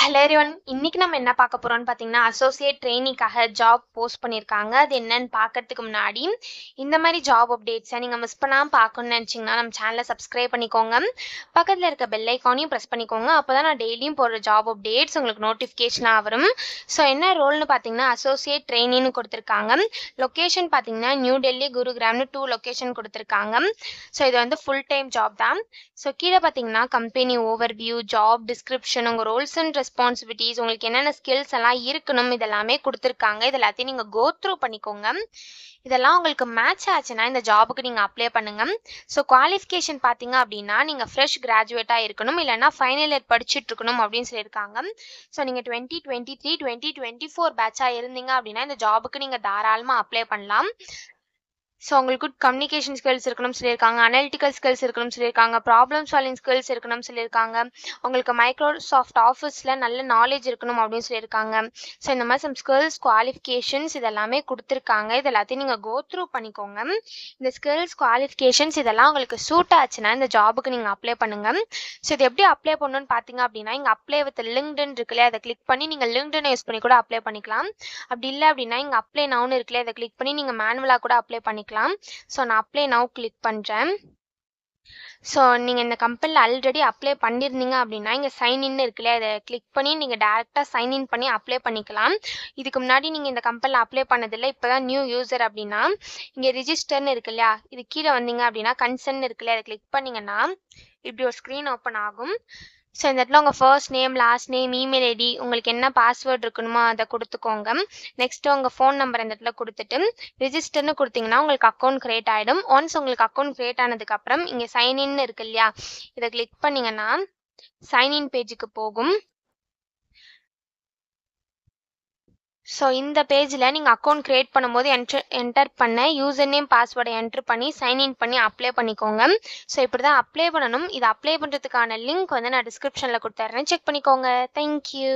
Hello everyone. இன்னைக்கு நம்ம என்ன பார்க்க போறோம்னு பார்த்தீங்கன்னா, அசோசியேட் ட்ரெயினிக்காக ஜாப் போஸ்ட் பண்ணியிருக்காங்க. அது என்னன்னு பார்க்கறதுக்கு முன்னாடி, இந்த மாதிரி ஜாப் அப்டேட்ஸை நீங்கள் மிஸ் பண்ணாமல் பார்க்கணும்னு நினச்சிங்கன்னா நம்ம சேனலை சப்ஸ்கிரைப் பண்ணிக்கோங்க. பக்கத்தில் இருக்க பெல் ஐக்கானையும் ப்ரெஸ் பண்ணிக்கோங்க. அப்போ தான் நான் டெய்லியும் போடுற ஜாப் அப்டேட்ஸ் உங்களுக்கு நோட்டிஃபிகேஷனாக வரும். ஸோ என்ன ரோல்னு பார்த்தீங்கன்னா, அசோசியேட் ட்ரெயினின்னு கொடுத்துருக்காங்க. லொக்கேஷன் பார்த்தீங்கன்னா நியூ டெல்லி, குருகிராம்னு 2 லொக்கேஷன் கொடுத்துருக்காங்க. ஸோ இது வந்து ஃபுல் டைம் ஜாப் தான். ஸோ கீழே பார்த்தீங்கன்னா கம்பெனி ஓவர்வியூ, ஜாப் டிஸ்கிரிப்ஷன், உங்கள் ரோல்ஸ் அண்ட் ரெஸ்பான்சிபிலிட்டிஸ், உங்களுக்கு என்னென்ன ஸ்கில்ஸ் எல்லாம் இருக்கணும் இதெல்லாமே கொடுத்துருக்காங்க. இது எல்லாத்தையும் நீங்கள் கோ த்ரூ பண்ணிக்கோங்க. இதெல்லாம் உங்களுக்கு மேட்ச் ஆச்சுன்னா இந்த ஜாபுக்கு நீங்கள் அப்ளை பண்ணுங்க. ஸோ குவாலிஃபிகேஷன் பார்த்தீங்க அப்படின்னா நீங்கள் ஃப்ரெஷ் கிராஜுவேட்டாக இருக்கணும், இல்லைனா ஃபைனல் இயர் படிச்சுட்டு இருக்கணும் அப்படின்னு சொல்லியிருக்காங்க. ஸோ நீங்கள் 2023, 2024 பேட்சாக இருந்தீங்க அப்படின்னா இந்த ஜாபுக்கு நீங்கள் தாராளமாக அப்ளை பண்ணலாம். ஸோ உங்களுக்கு குட் கம்யூனிகேஷன் ஸ்கில்ஸ் இருக்கணும்னு சொல்லியிருக்காங்க, அனலிட்டிக்கல் ஸ்கில்ஸ் இருக்கணும்னு சொல்லியிருக்காங்க, ப்ராப்ளம் சால்விங் ஸ்கில்ஸ் இருக்கணும்னு சொல்லியிருக்காங்க, உங்களுக்கு மைக்ரோசாஃப்ட் ஆஃபீஸில் நல்ல நாலேஜ் இருக்கணும் அப்படின்னு சொல்லியிருக்காங்க. ஸோ இந்த மாதிரி சம் ஸ்கில்ஸ், குவாலிஃபிகேஷன்ஸ் இதெல்லாமே கொடுத்துருக்காங்க. இது எல்லாத்தையும் நீங்கள் கோ த்ரூ பண்ணிக்கோங்க. இந்த ஸ்கில்ஸ், குவாலிஃபிகேஷன்ஸ் இதெல்லாம் உங்களுக்கு சூட் ஆச்சுன்னா இந்த ஜாபுக்கு நீங்கள் அப்ளை பண்ணுங்கள். ஸோ இது எப்படி அப்ளை பண்ணணும்னு பார்த்தீங்க அப்படின்னா, இங்கே அப்ளை வித் லிங்க்டின் இருக்குல்ல, அதை கிளிக் பண்ணி நீங்கள் லிங்க்டின் யூஸ் பண்ணி கூட அப்ளை பண்ணிக்கலாம். அப்படி இல்லை அப்படின்னா இங்கே அப்ளை நவுன்னு இருக்குல்ல, அதை கிளிக் பண்ணி நீங்கள் மேனுவலாக கூட அப்ளை பண்ணிக்கலாம். ஸோ நான் அப்ளை நவ் கிளிக் பண்ணுறேன். ஸோ நீங்கள் இந்த கம்பெனியில் ஆல்ரெடி அப்ளை பண்ணியிருந்தீங்க அப்படின்னா இங்கே சைன்இன் இருக்குல்ல, அதை கிளிக் பண்ணி நீங்கள் டேரெக்டாக சைன்இன் பண்ணி அப்ளை பண்ணிக்கலாம். இதுக்கு முன்னாடி நீங்கள் இந்த கம்பெனியில் அப்ளை பண்ணதில்லை, இப்போ தான் நியூ யூசர் அப்படின்னா இங்கே ரிஜிஸ்டர்னு இருக்கு இல்லையா, இது கீழே வந்தீங்க அப்படின்னா கன்சர்ன் இருக்குல்ல, அதை கிளிக் பண்ணிங்கன்னா இப்படி ஒரு ஸ்க்ரீன் ஓப்பன் ஆகும். ஸோ இந்த இடத்துல உங்கள் first name, last name, email ID, உங்களுக்கு என்ன பாஸ்வேர்ட் இருக்கணுமோ அதை கொடுத்துக்கோங்க. நெக்ஸ்ட்டு உங்கள் ஃபோன் நம்பர் இந்த இடத்துல கொடுத்துட்டு ரிஜிஸ்டர்னு கொடுத்தீங்கன்னா உங்களுக்கு அக்கௌண்ட் க்ரியேட் ஆகிடும். ஒன்ஸ் உங்களுக்கு அக்கௌண்ட் க்ரியேட் ஆனதுக்கப்புறம் இங்கே சைன்இன் இருக்கு இல்லையா, இதை கிளிக் பண்ணிங்கன்னா சைன்இன் பேஜுக்கு போகும். ஸோ இந்த பேஜில் நீங்கள் அக்கௌண்ட் க்ரியேட் பண்ணும்போது என்டர் பண்ண யூசர் நேம், பாஸ்வேர்டை என்ட்ரு பண்ணி சைன்இன் பண்ணி அப்ளை பண்ணிக்கோங்க. ஸோ இப்படி தான் அப்ளை பண்ணணும். இது அப்ளை பண்ணுறதுக்கான லிங்க் வந்து நான் டிஸ்கிரிப்ஷனில் கொடுத்துட்றேன், செக் பண்ணிக்கோங்க. தேங்க்யூ.